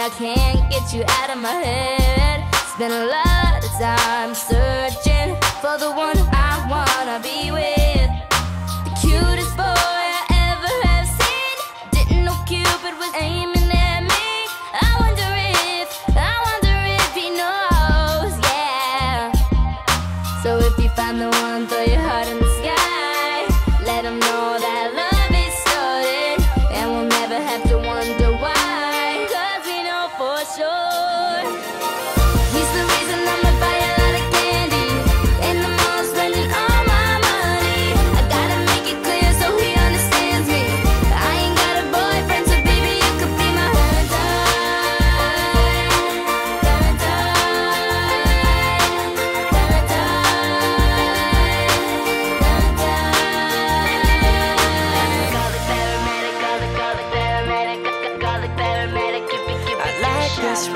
I can't get you out of my head. Spend a lot of time searching for the one I wanna be with. The cutest boy I ever have seen. Didn't know Cupid was aiming at me. I wonder if he knows, yeah. So if you find the one, throw your heart in the sky. Let him know that love is stolen, and we'll never have to wonder why, 'cause we know for sure he's the reason I'ma buy a lot of candy. In the mall spending all my money. I gotta make it clear so he understands me. I ain't got a boyfriend, so baby you could be my That's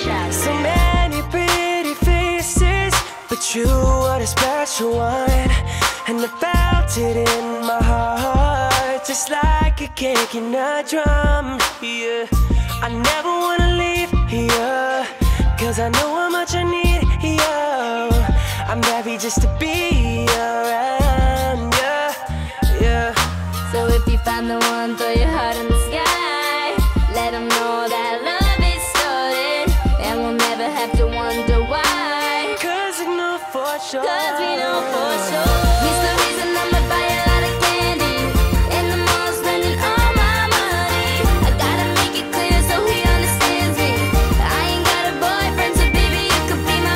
right, so many pretty faces, but you were the special one. And I felt it in my heart, just like a cake in a drum, yeah. I never wanna leave here, 'cause I know how much I need you. I'm happy just to be around, yeah, yeah. So if you find the one, throw your heart in the sky. Let him know that love is stolen, and we'll never have to wonder why, 'Cause we know for sure. 'Cause we know for sure he's the reason I'ma buy a lot of candy. In the mall spending all my money. I gotta make it clear so he understands me. I ain't got a boyfriend, so baby you could be my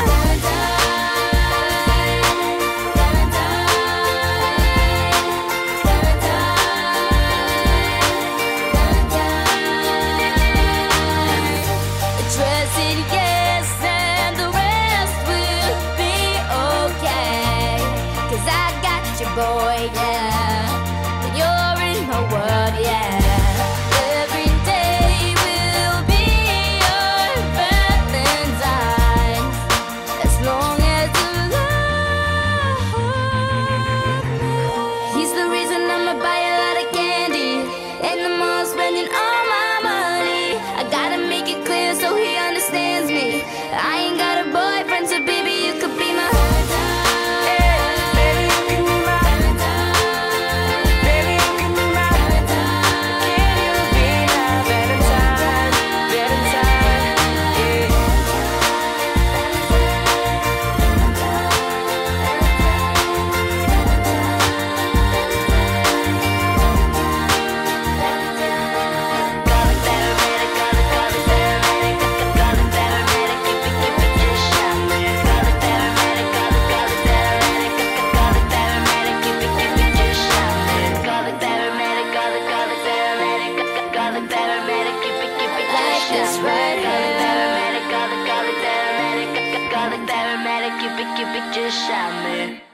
yes, and the rest will be okay. 'Cause I got you, boy, yeah. And you're in my world, yeah. Every day will be your Valentine, as long as you love me. He's the reason I'ma buy a lot of candy. In the mall spending all my money. I gotta make it clear so he understands me. I ain't got a boyfriend, so baby you could be my Baby, you can be my Baby, you can be my Can you be my Valentine, Valentine, yeah. That's right, Call it paramedic, just shout me.